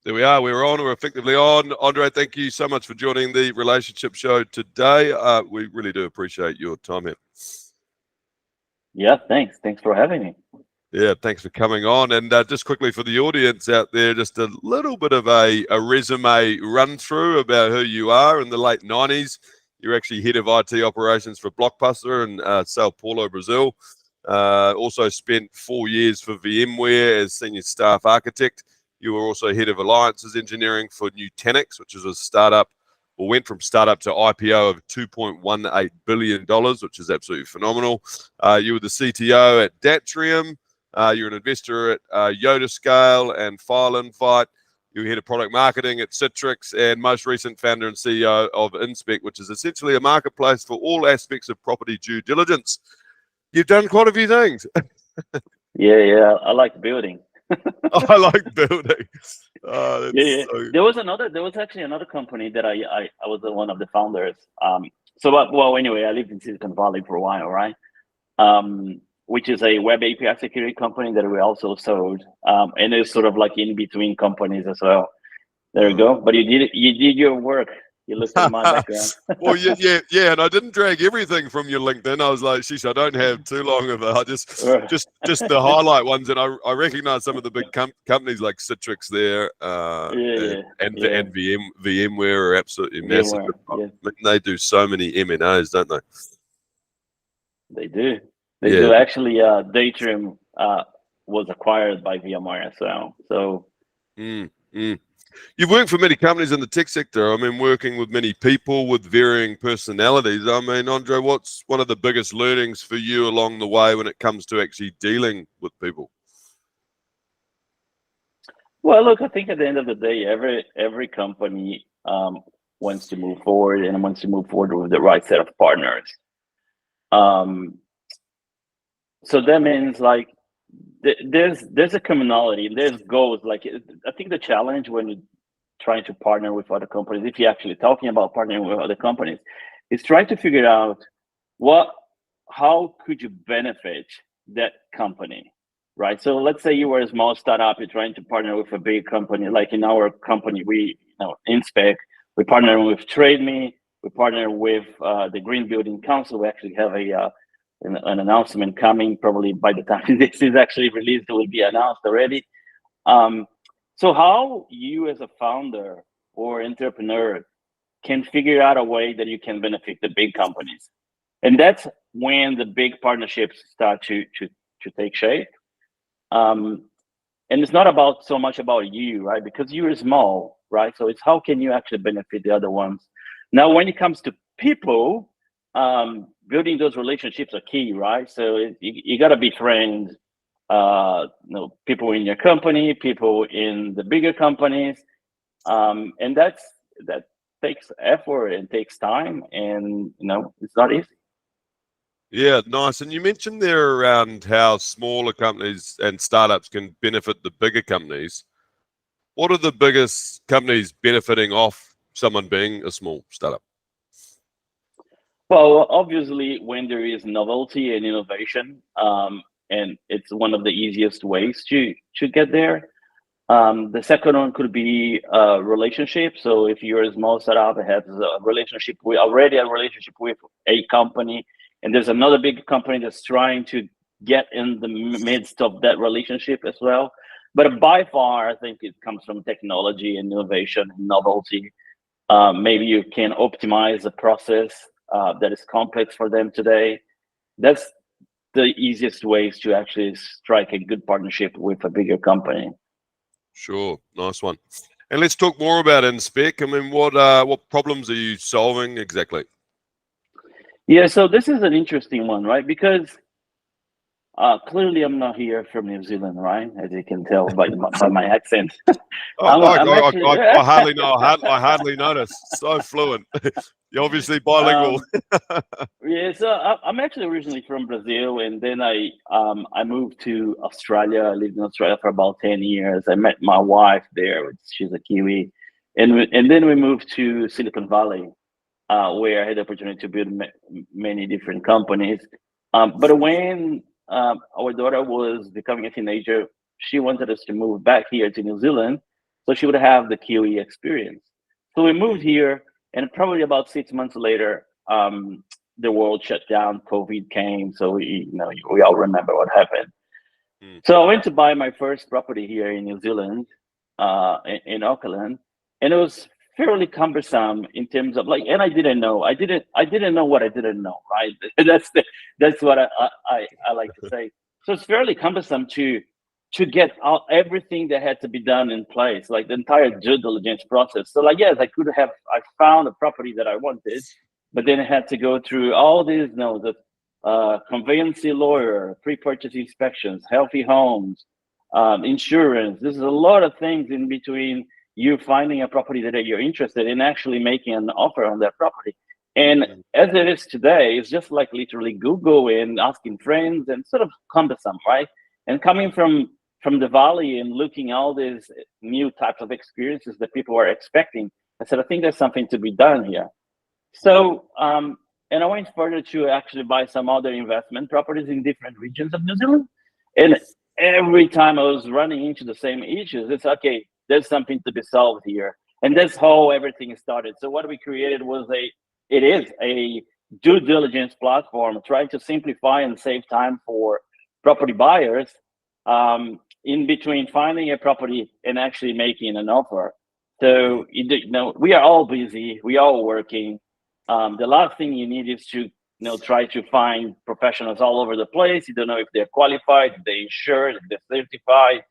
There we are. We're on. We're effectively on. Andre, thank you so much for joining the relationship show today. We really do appreciate your time here. Yeah, thanks. Thanks for having me. Yeah, thanks for coming on. And just quickly for the audience out there, just a little bit of a resume run through about who you are. In the late 90s, you're actually head of IT operations for Blockbuster in Sao Paulo, Brazil. Also spent 4 years for VMware as senior staff architect. You were also head of alliances engineering for Nutanix, which is a startup, or went from startup to IPO of $2.18 billion, which is absolutely phenomenal. You were the CTO at Datrium. You're an investor at Yotascale and FileInvite. You're head of product marketing at Citrix, and most recent founder and CEO of Inspect, which is essentially a marketplace for all aspects of property due diligence. You've done quite a few things. Yeah, I like building. I like building. Oh, Yeah. so... There was actually another company that I was one of the founders. Anyway, I lived in Silicon Valley for a while, right? Which is a web API security company that we also sold. And it's sort of like in between companies as well. There you go. But you did your work. You looked at my background. Well, yeah, and I didn't drag everything from your LinkedIn. I was like, sheesh, I don't have too long of it. I just the highlight ones, and I recognize some of the big companies like Citrix there, and VMware are absolutely massive. Yeah. They do so many M&As, don't they? They do. They do. Actually, Datrium was acquired by VMware as well. So. You've worked for many companies in the tech sector. I mean, working with many people with varying personalities. I mean, Andre, what's one of the biggest learnings for you along the way when it comes to actually dealing with people? Well, look, I think at the end of the day, every company wants to move forward and wants to move forward with the right set of partners. So that means like there's a commonality, there's goals. Like I think the challenge when you're trying to partner with other companies, if you're actually talking about partnering with other companies, is trying to figure out how could you benefit that company, right? So let's say you were a small startup, you're trying to partner with a big company. Like in our company, Inspect, we partner with TradeMe, we partner with the Green Building Council. We actually have an announcement coming. Probably by the time this is actually released, it will be announced already. So how you as a founder or entrepreneur can figure out a way that you can benefit the big companies. And that's when the big partnerships start to take shape. And it's not so much about you, right? Because you're small, right? So it's how can you actually benefit the other ones? Now, when it comes to people, building those relationships are key, right? So you got to be friends, people in your company, people in the bigger companies, and that takes effort and takes time, and it's not easy. Yeah, nice. And you mentioned there around how smaller companies and startups can benefit the bigger companies. What are the biggest companies benefiting off someone being a small startup? Well, obviously, when there is novelty and innovation, and it's one of the easiest ways to get there. The second one could be relationship. So if you're a small startup that has a relationship with a company, and there's another big company that's trying to get in the midst of that relationship as well. But by far, I think it comes from technology and innovation and novelty. Maybe you can optimize a process that is complex for them today. That's the easiest ways to actually strike a good partnership with a bigger company. Sure, nice one. And let's talk more about Inspect. I mean, what problems are you solving exactly? Yeah, so this is an interesting one, right? Because clearly I'm not here from New Zealand, right? As you can tell by my accent. I hardly notice. So fluent. You're obviously bilingual. Yeah, so I'm actually originally from Brazil, and then I moved to Australia. I lived in Australia for about 10 years. I met my wife there. She's a Kiwi. And then we moved to Silicon Valley, where I had the opportunity to build many different companies. But when our daughter was becoming a teenager, she wanted us to move back here to New Zealand. so she would have the QE experience. So we moved here, and probably about 6 months later, the world shut down. COVID came, so we all remember what happened. So I went to buy my first property here in New Zealand, in Auckland, and it was fairly cumbersome in terms of like, and I didn't know. I didn't know what I didn't know, right? That's what I like to say. So it's fairly cumbersome to get out everything that had to be done in place, like the entire due diligence process. So like, yes, I found a property that I wanted, but then I had to go through all these, the conveyancing lawyer, pre-purchase inspections, healthy homes, insurance. There's a lot of things in between you finding a property that you're interested in, actually making an offer on that property. And as it is today, it's just like literally Google and asking friends, and sort of cumbersome, right? And coming from the valley and looking all these new types of experiences that people are expecting, I said, I think there's something to be done here. So, and I went further to actually buy some other investment properties in different regions of New Zealand. And every time I was running into the same issues, it's okay, there's something to be solved here. And that's how everything started. So what we created was it is a due diligence platform trying to simplify and save time for property buyers in between finding a property and actually making an offer. So, we are all busy, we are all working. The last thing you need is to try to find professionals all over the place. You don't know if they're qualified, if they're insured, if they're certified.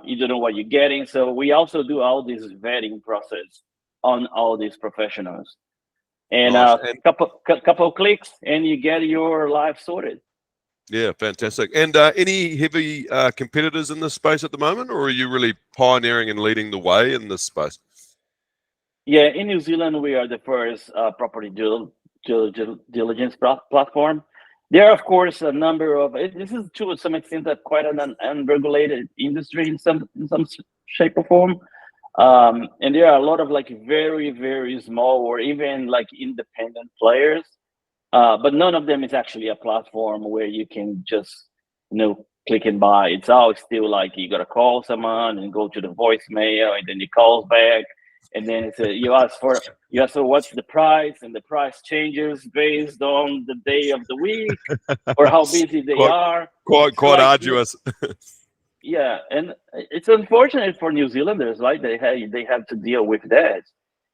You don't know what you're getting. So we also do all this vetting process on all these professionals. And Nice. couple of clicks, and you get your life sorted. Yeah, fantastic. And any heavy competitors in this space at the moment, or are you really pioneering and leading the way in this space? Yeah, in New Zealand, we are the first property due diligence platform. There are, of course, a number of. This is to some extent quite an unregulated industry in some shape or form, and there are a lot of like very, very small or even like independent players, but none of them is actually a platform where you can just click and buy. It's all still like you gotta call someone and go to the voicemail, and then you call back. And then it's you ask for what's the price, and the price changes based on the day of the week or how busy they are. Quite arduous. Yeah, and it's unfortunate for New Zealanders, right? They have to deal with that.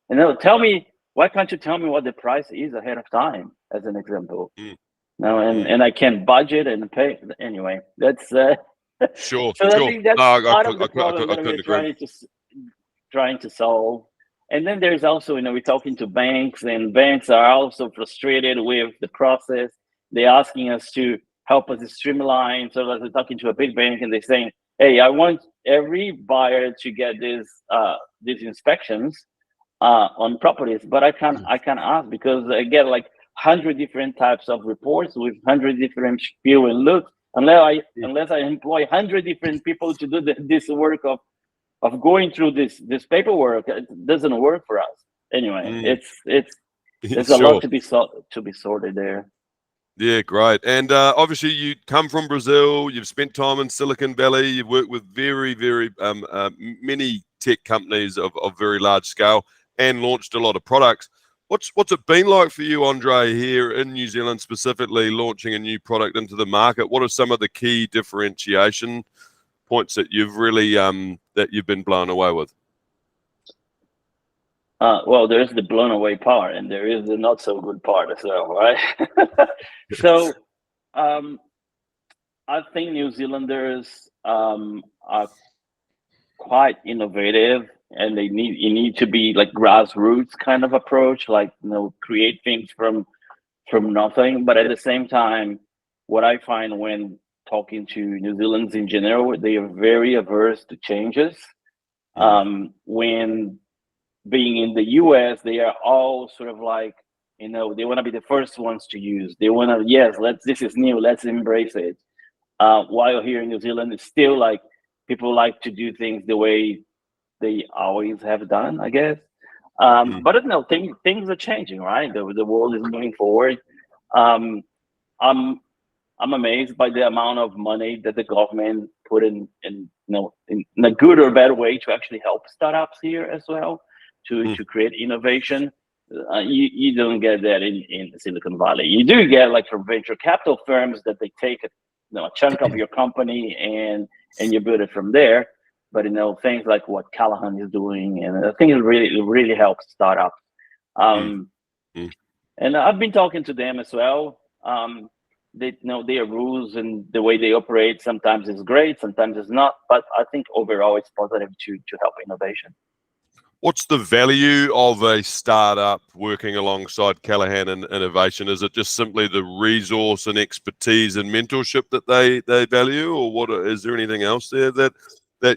And tell me, why can't you tell me what the price is ahead of time, as an example? No, and I can budget and pay anyway. That's sure. So I think that's part of the problem that we're trying to solve. And then there's also, we're talking to banks, and banks are also frustrated with the process. They're asking us to help us streamline. So as we're talking to a big bank, and they're saying, hey, I want every buyer to get these inspections on properties, but I can't ask because I get like 100 different types of reports with 100 different feel and look. Unless I employ 100 different people to do this work of going through this paperwork, it doesn't work for us. Anyway, there's a lot to be sorted there. Yeah, great. And obviously, you come from Brazil. You've spent time in Silicon Valley. You've worked with very, very many tech companies of very large scale and launched a lot of products. What's it been like for you, Andre, here in New Zealand, specifically launching a new product into the market? What are some of the key differentiation points that you've really that you've been blown away with? Well, there's the blown away part, and there is the not so good part as well, right? So, I think New Zealanders are quite innovative, and you need to be like grassroots kind of approach, like create things from nothing. But at the same time, what I find when talking to New Zealanders in general, they are very averse to changes. When being in the US, they are all sort of like, they want to be the first ones to use. They want to, this is new, let's embrace it. While here in New Zealand, it's still like people like to do things the way they always have done, I guess. But no, things are changing, right? The world is moving forward. I'm I'm amazed by the amount of money that the government put in a good or bad way to actually help startups here as well, to create innovation. You don't get that in Silicon Valley. You do get like from venture capital firms that they take a chunk of your company and you build it from there. But things like what Callahan is doing, and I think it really helps startups. And I've been talking to them as well. They know their rules and the way they operate. Sometimes it's great, sometimes it's not. But I think overall it's positive to help innovation. What's the value of a startup working alongside Callahan and innovation? Is it just simply the resource and expertise and mentorship that they value, or what? Is there anything else there that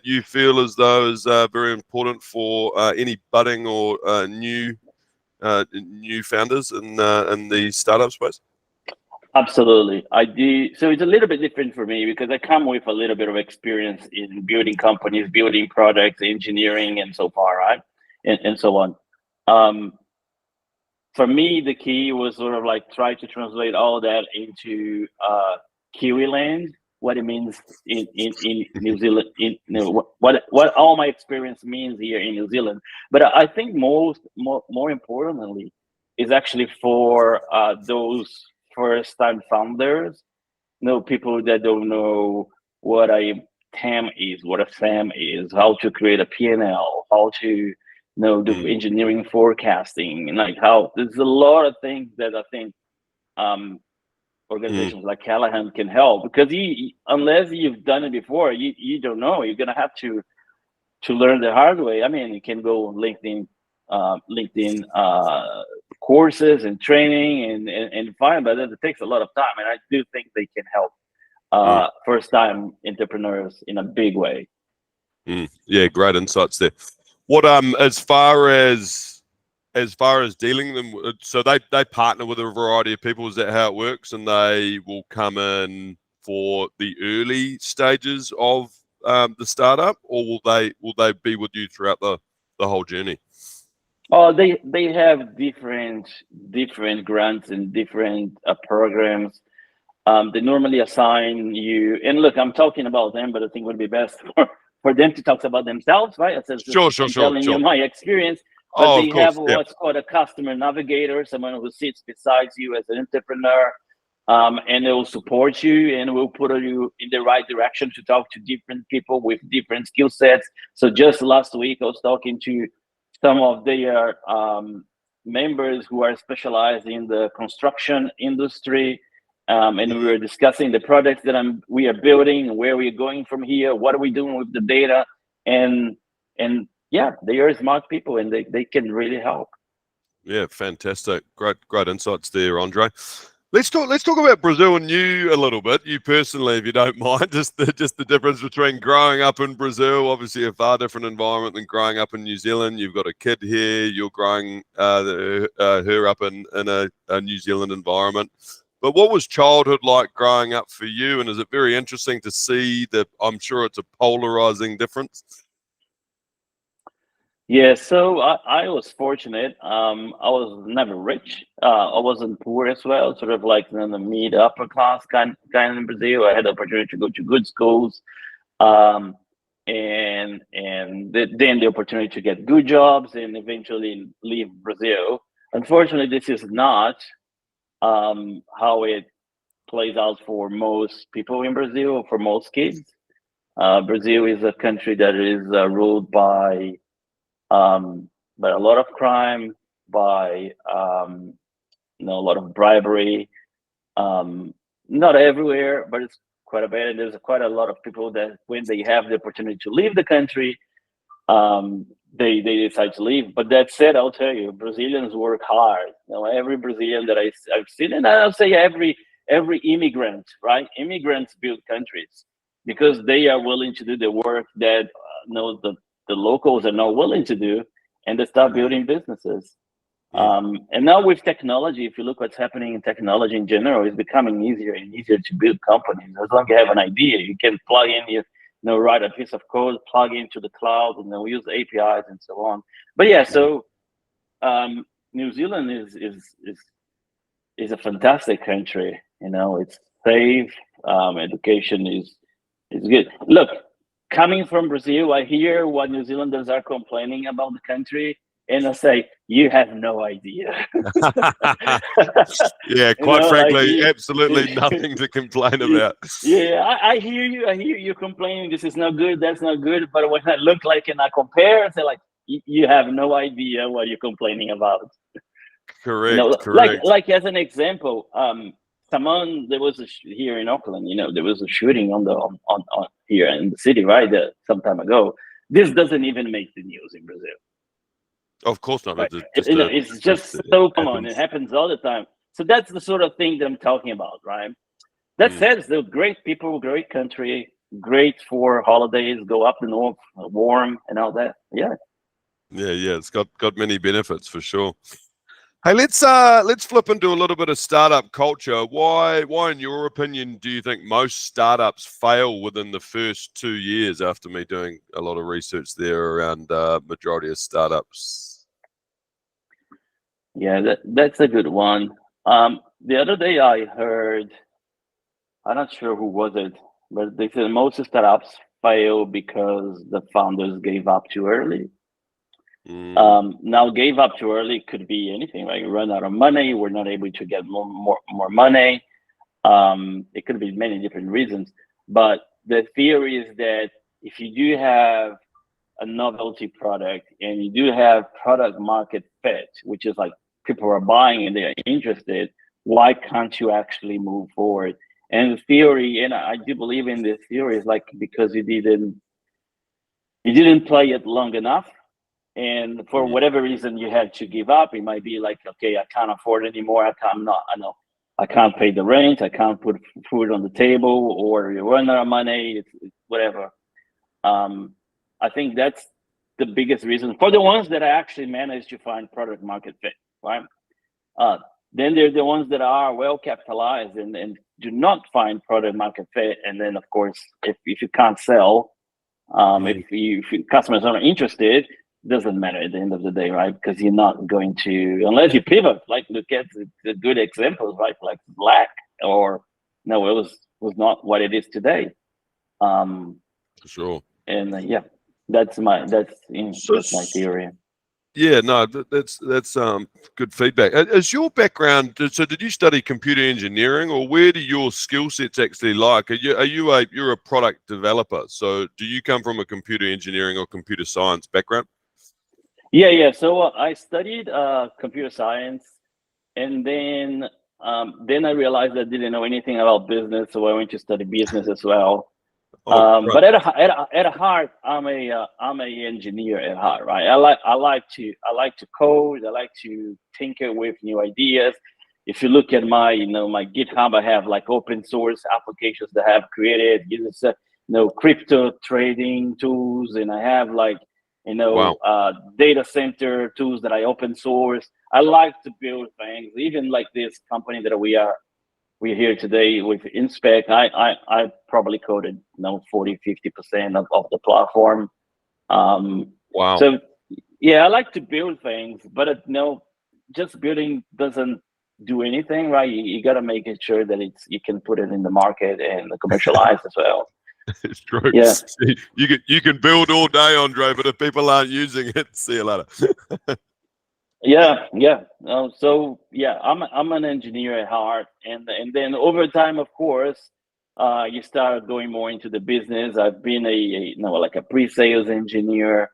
you feel as though is very important for any budding or new founders in the startup space? Absolutely, I do. So it's a little bit different for me because I come with a little bit of experience in building companies, building products, engineering, and so far, right, and so on. For me, the key was sort of like try to translate all that into Kiwi land, what it means in New Zealand, what all my experience means here in New Zealand. But I think more importantly is actually for those first time founders, people that don't know what a TAM is, what a SAM is, how to create a P&L, how to do engineering forecasting, and like how there's a lot of things that I think organizations like Callahan can help, because unless you've done it before, you don't know. You're gonna have to learn the hard way. I mean, you can go on LinkedIn courses and training and find, but it takes a lot of time, and I do think they can help first time entrepreneurs in a big way. Yeah, great insights there. What as far as dealing them, so they partner with a variety of people. Is that how it works? And they will come in for the early stages of the startup, or will they be with you throughout the whole journey? Oh, they have different grants and different programs. They normally assign you, and look, I'm talking about them, but I think it would be best for them to talk about themselves, right? Sure. Telling you my experience. But they Of course, have what's called a customer navigator, someone who sits beside you as an entrepreneur, and they will support you and will put you in the right direction to talk to different people with different skill sets. So just last week, I was talking to some of their members who are specialized in the construction industry. And we were discussing the products that we are building, where we're going from here, what are we doing with the data, and yeah, they are smart people, and they can really help. Yeah, fantastic, great insights there, Andre. Let's talk about Brazil and you a little bit. You personally, if you don't mind, just the difference between growing up in Brazil, obviously a far different environment than growing up in New Zealand. You've got a kid here. You're growing her up in a New Zealand environment. But what was childhood like growing up for you? And is it very interesting to see that? I'm sure it's a polarizing difference. Yeah, so I was fortunate. I was never rich. I wasn't poor as well, sort of like in the mid upper class kind in Brazil. I had the opportunity to go to good schools, and then the opportunity to get good jobs and eventually leave Brazil. Unfortunately, this is not how it plays out for most people in Brazil, for most kids. Brazil is a country that is ruled by a lot of crime, by a lot of bribery. Not everywhere, but it's quite a bit. And there's quite a lot of people that when they have the opportunity to leave the country, they decide to leave. But that said, I'll tell you, Brazilians work hard. Every Brazilian that I've seen, and I'll say every immigrant, right? Immigrants build countries because they are willing to do the work that the locals are not willing to do, and they start building businesses. And now with technology, if you look what's happening in technology in general, it's becoming easier and easier to build companies. As long as you have an idea, you can plug in write a piece of code, plug into the cloud, and then we use APIs and so on. But yeah, so New Zealand is a fantastic country. safe. Education is good. Look, coming from Brazil, I hear what New Zealanders are complaining about the country, and I say, you have no idea. Yeah, You quite know, like frankly, absolutely nothing to complain about. yeah, I hear you. I hear you complaining. This is not good. That's not good. But when I look like and I compare, I say like, you have no idea what you're complaining about. You know, Correct, correct. like as an example, someone there was here in Auckland. You know, there was a shooting on here in the city, right? Some time ago. This doesn't even make the news in Brazil, Of course not. right? It's just You know, a, it's it just so common. It happens. happens all the time. So that's the sort of thing that I'm talking about, right? That Mm. said, it's still great people, great country, great for holidays. Go up the north, warm and all that. Yeah. Yeah, yeah, it's got many benefits for sure. Hey, let's flip into a little bit of startup culture. Why, in your opinion, do you think most startups fail within the first 2 years? After me doing a lot of research there around majority of startups. Yeah, that's a good one. The other day I heard, I'm not sure who was it, but they said most startups fail because the founders gave up too early. Mm, Now, gave up too early could be anything, right? Run out of money, we're not able to get more money. It could be many different reasons, but the theory is that if you do have a novelty product and you do have product market fit, which is like people are buying and they're interested, why can't you actually move forward? And the theory, and I do believe in this theory, is like because you didn't play it long enough, and for mm, whatever reason you had to give up. It might be like, okay, I can't afford it anymore. I know I can't pay the rent. I can't put food on the table, or you run out of money. It's whatever. Um, I think that's the biggest reason for the ones that I actually managed to find product market fit, right? Uh, then there's the ones that are well capitalized and do not find product market fit. And then, of course, if you can't sell, mm. if customers are not interested, doesn't matter at the end of the day, right? Because you're not going to, unless you pivot. Like look at the good examples, right? Like Black, or no, it was not what it is today. Um, For sure. and yeah, that's my So, that's my theory. yeah, no, that's good feedback. Is your background? So, did you study computer engineering, or where do your skill sets actually like? You're a product developer? So, do you come from a computer engineering or computer science background? Yeah. So I studied computer science, and then I realized I didn't know anything about business, so I went to study business as well. Oh, right. But at heart, I'm a engineer at heart, right? I like to code. I like to tinker with new ideas. If you look at my GitHub, I have like open source applications that I have created. Crypto trading tools, and I have like Wow. data center tools that I open source. I like to build things, even like this company that we're here today with Inspect. I probably coded 40-50% of the platform. Wow. So yeah, I like to build things, but just building doesn't do anything, right? You got to make it sure that you can put it in the market and commercialize as well. It's true. Yeah. You can build all day, Andre, but if people aren't using it, see you later. Yeah. So yeah, I'm an engineer at heart, and then over time, of course, you start going more into the business. I've been like a pre-sales engineer.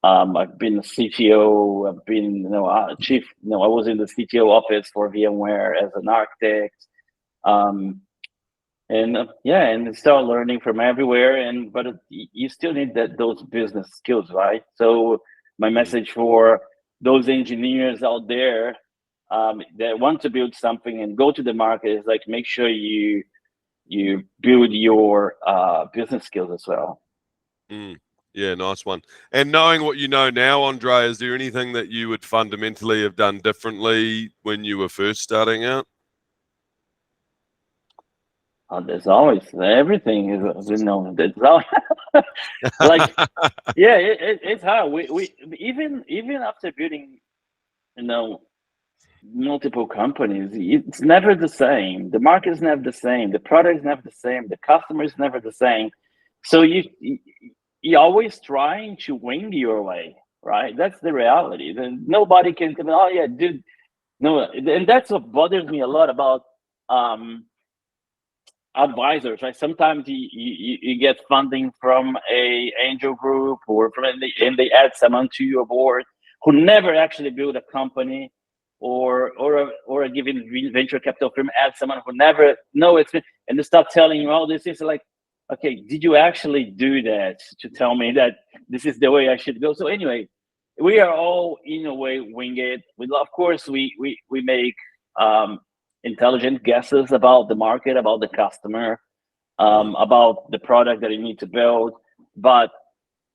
I've been a CTO. I've been chief. I was in the CTO office for VMware as an architect. Um, and yeah, and start learning from everywhere. But you still need those business skills, right? So my Mm. message for those engineers out there that want to build something and go to the market is like, make sure you build your business skills as well. Mm. Yeah, nice one. And knowing what you know now, Andre, is there anything that you would fundamentally have done differently when you were first starting out? There's always everything is there's always, like yeah, it's hard. We even after building you know multiple companies, it's never the same. The market is never the same. The product is never the same. The customer is never the same. So you're always trying to wing your way, right? That's the reality. Then nobody can come. Oh yeah, dude. No, and that's what bothers me a lot about advisors, right? Sometimes you get funding from a angel group or from and they add someone to your board who never actually build a company, or a given venture capital firm adds someone who never know it's been, and they start telling you all this is like, okay, did you actually do that to tell me that this is the way I should go? So anyway, we are all in a way wing it. Of course we make intelligent guesses about the market, about the customer, about the product that you need to build. But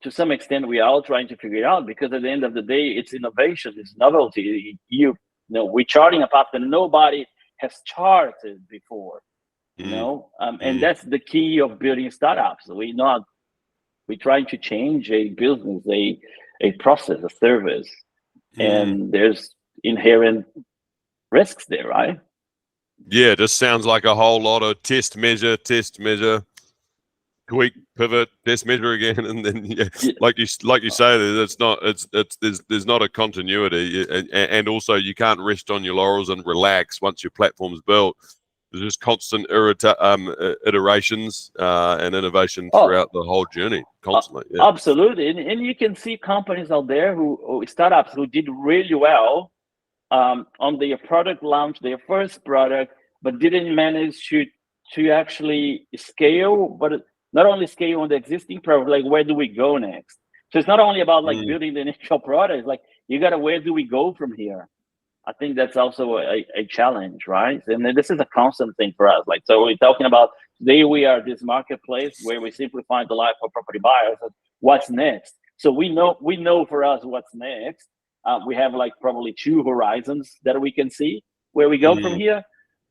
to some extent, we are all trying to figure it out, because at the end of the day, it's innovation, it's novelty. You know, we're charting a path that nobody has charted before. You know, and that's the key of building startups. We're trying to change a business, a process, a service, and there's inherent risks there, right? Yeah, it just sounds like a whole lot of test, measure, tweak, pivot, test, measure again, and then like you say, there's not a continuity, and also you can't rest on your laurels and relax once your platform's built. There's just constant iterations and innovation throughout the whole journey, constantly. Yeah. Absolutely, and you can see companies out there startups who did really well on their product launch, their first product, but didn't manage to actually scale, but not only scale on the existing product, like where do we go next? So it's not only about like building the initial product, it's like you gotta, where do we go from here? I think that's also a challenge, right? And this is a constant thing for us. Like, so we're talking about today, we are this marketplace where we simplify the life of property buyers. What's next? So we know for us what's next. We have like probably two horizons that we can see where we go from here.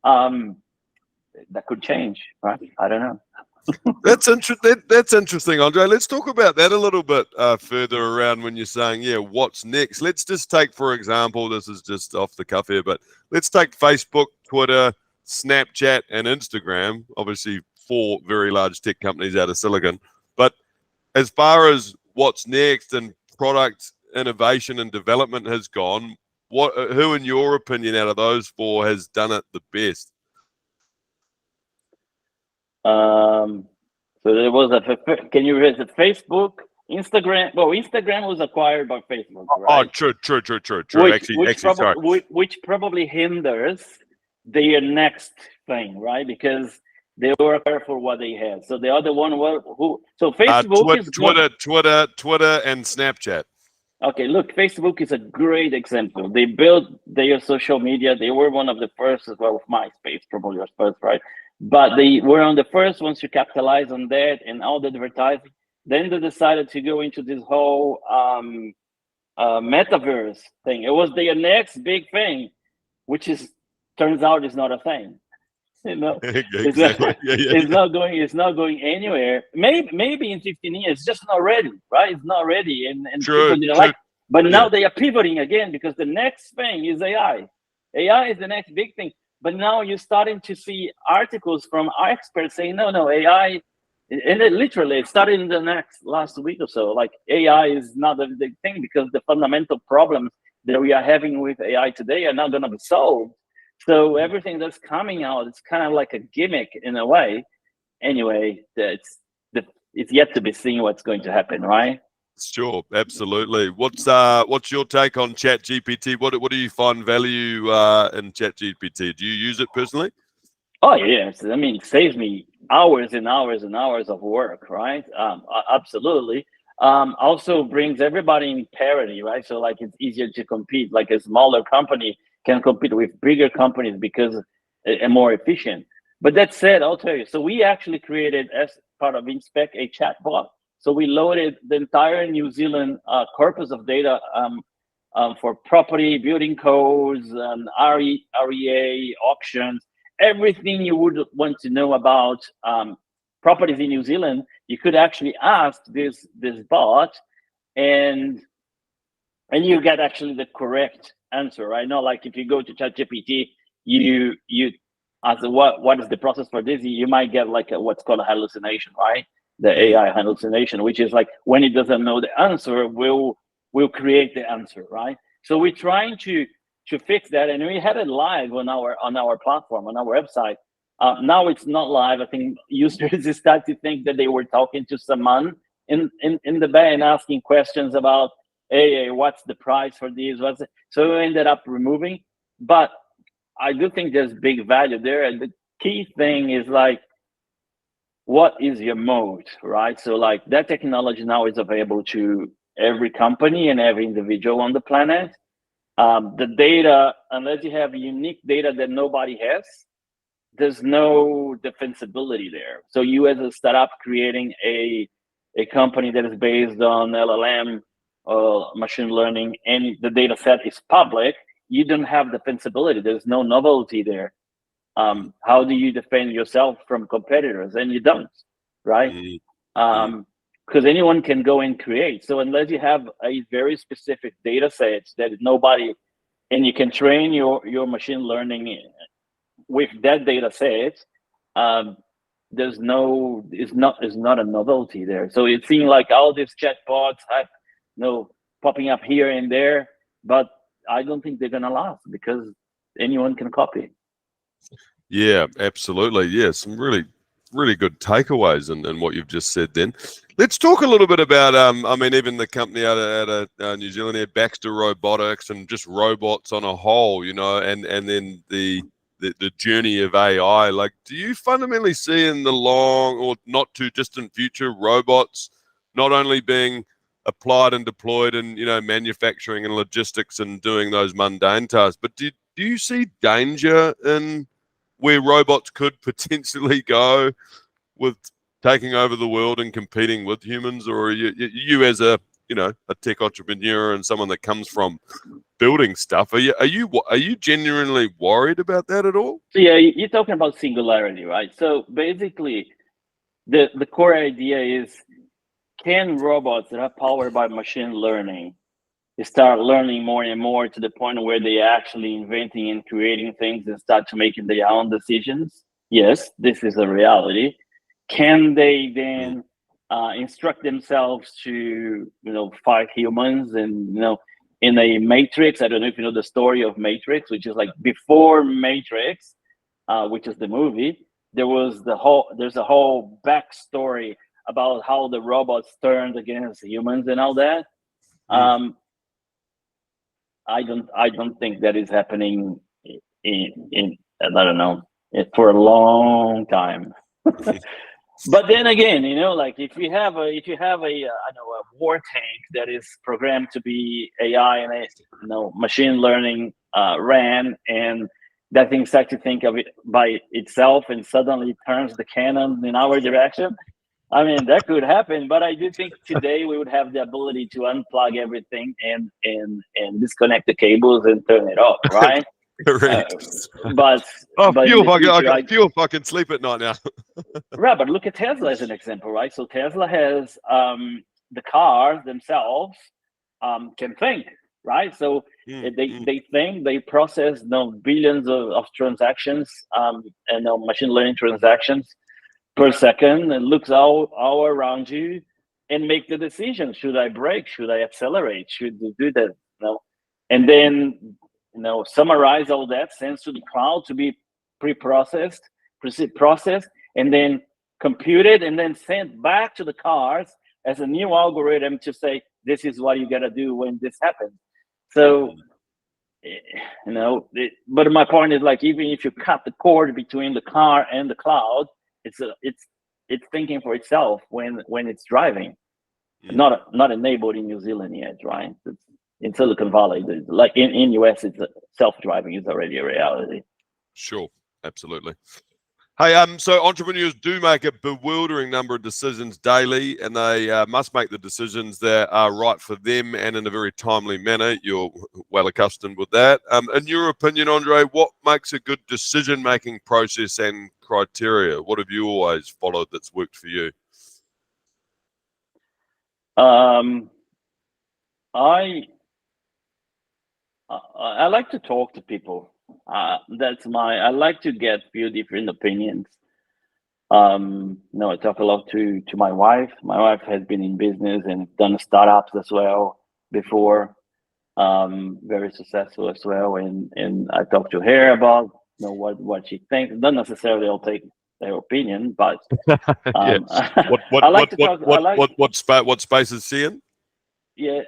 That could change, right? I don't know. That's interesting, Andre. Let's talk about that a little bit further around when you're saying, yeah, what's next? Let's just take, for example, this is just off the cuff here, but let's take Facebook, Twitter, Snapchat, and Instagram. Obviously, 4 very large tech companies out of Silicon. But as far as what's next and product innovation and development has gone, who, in your opinion, out of those 4 has done it the best? So there was can you raise it? Facebook, Instagram? Well, Instagram was acquired by Facebook, right? Oh, true. Which probably hinders their next thing, right? Because they were acquired for what they had. So the other one was so Facebook is Twitter and Snapchat. Okay, look, Facebook is a great example. They built their social media. They were one of the first as well, with MySpace, probably was first, right? But they were on the first ones to capitalize on that and all the advertising. Then they decided to go into this whole metaverse thing. It was their next big thing, which turns out is not a thing. You know, exactly. It's not going anywhere. Maybe in 15 years, it's just not ready, right? It's not ready, and people didn't like. But now they are pivoting again, because the next thing is AI. AI is the next big thing. But now you're starting to see articles from experts saying, no, AI, and it started in the last week or so. Like, AI is not a big thing, because the fundamental problems that we are having with AI today are not going to be solved. So everything that's coming out, it's kind of like a gimmick in a way. Anyway, it's yet to be seen what's going to happen, right? Sure, absolutely. What's your take on ChatGPT? What do you find value in ChatGPT? Do you use it personally? Oh yes, I mean, it saves me hours and hours and hours of work, right? Absolutely. Also brings everybody in parity, right? So like, it's easier to compete. Like, a smaller company can compete with bigger companies because they're more efficient. But that said, I'll tell you. So we actually created, as part of Inspec, a chatbot. So we loaded the entire New Zealand corpus of data for property, building codes, REA, auctions, everything you would want to know about properties in New Zealand. You could actually ask this bot, and you get actually the correct answer, right? Not like if you go to ChatGPT, you ask what is the process for this, you might get like what's called a hallucination, right? The AI hallucination, which is like when it doesn't know the answer, will create the answer, right? So we're trying to fix that, and we had it live on our platform, on our website. Now it's not live. I think users start to think that they were talking to someone in the bank asking questions about, hey, what's the price for this? So we ended up removing, but I do think there's big value there. And the key thing is like, what is your mode, right? So like that technology now is available to every company and every individual on the planet. The data, unless you have unique data that nobody has, there's no defensibility there. So you as a startup creating a company that is based on LLM or machine learning, and the data set is public, you don't have defensibility. There's no novelty there. How do you defend yourself from competitors? And you don't, right? Because anyone can go and create. So unless you have a very specific data set that nobody, and you can train your machine learning with that data set, there's no, it's not a novelty there. So it seems like all these chatbots have, popping up here and there, but I don't think they're gonna last because anyone can copy. Yeah, absolutely. Yeah, some really, really good takeaways in what you've just said then. Let's talk a little bit about, I mean, even the company out of New Zealand here, Baxter Robotics, and just robots on a whole, and then the journey of AI. Like, do you fundamentally see in the long or not too distant future robots not only being applied and deployed in, manufacturing and logistics and doing those mundane tasks, but do you see danger in where robots could potentially go with taking over the world and competing with humans? Or are you as a tech entrepreneur and someone that comes from building stuff, are you genuinely worried about that at all? So yeah, you're talking about singularity, right? So basically, the core idea is, can robots that are powered by machine learning start learning more and more to the point where they're actually inventing and creating things and start to making their own decisions? Yes, this is a reality. Can they then instruct themselves to fight humans? And in a Matrix, I don't know if you know the story of Matrix, which is like before Matrix, which is the movie, there's a whole backstory about how the robots turned against humans and all that. I don't think that is happening in I don't know, for a long time. But then again, like if you have a war tank that is programmed to be AI and machine learning ran, and that thing starts to think of it by itself and suddenly turns the cannon in our direction. I mean, that could happen, but I do think today we would have the ability to unplug everything and disconnect the cables and turn it off, right? Correct. But I feel if I can sleep at night now. Right, but look at Tesla as an example, right? So Tesla has the cars themselves can think, right? So they think, they process billions of transactions and machine learning transactions per second, and looks all around you and make the decision: should I brake? Should I accelerate? Should I do that? And then summarize all that, sends to the cloud to be processed, and then computed, and then sent back to the cars as a new algorithm to say, this is what you got to do when this happens. So but my point is, like, even if you cut the cord between the car and the cloud, it's thinking for itself when it's driving. Not enabled in New Zealand yet, right? In Silicon Valley, like in US, it's self-driving is already a reality. Sure, absolutely. Hey, so entrepreneurs do make a bewildering number of decisions daily, and they must make the decisions that are right for them and in a very timely manner. You're well accustomed with that. In your opinion, Andre, what makes a good decision-making process and criteria? What have you always followed that's worked for you? I like to talk to people. I like to get few different opinions. I talk a lot to my wife. My wife has been in business and done startups as well before, very successful as well. And I talk to her about what she thinks. Not necessarily I'll take their opinion, but Yeah. I like to talk. I like What space is she in? Yeah,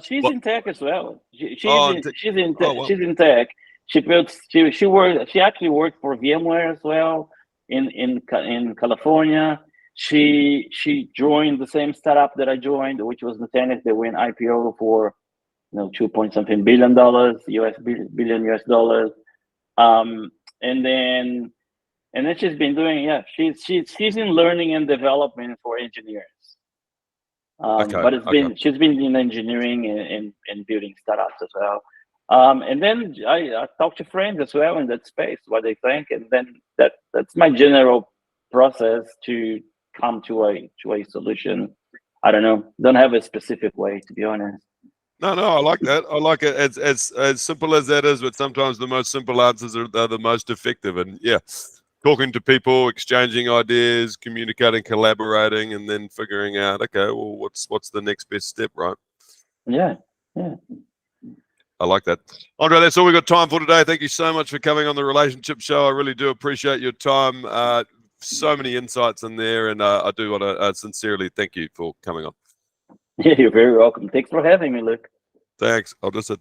she's What? in tech as well. Oh, and oh well. She's in tech. She built. She worked. She actually worked for VMware as well in California. She joined the same startup that I joined, which was Nutanix. They went IPO for 2 point something $billion US dollars. Um, and then she's been doing, yeah. She's in learning and development for engineers. Okay. But Okay. she's been in engineering and building startups as well. And then I talk to friends as well in that space, what they think, and then that's my general process to come to a solution. I don't know, don't have a specific way, to be honest. No, I like that. I like it. As simple as that is, but sometimes the most simple answers are the most effective. And yeah, talking to people, exchanging ideas, communicating, collaborating, and then figuring out, okay, well, what's the next best step, right? Yeah. I like that. Andre, that's all we've got time for today. Thank you so much for coming on the Relationship Show. I really do appreciate your time. So many insights in there, and I do want to sincerely thank you for coming on. Yeah, you're very welcome. Thanks for having me, Luke. Thanks. I'll just hit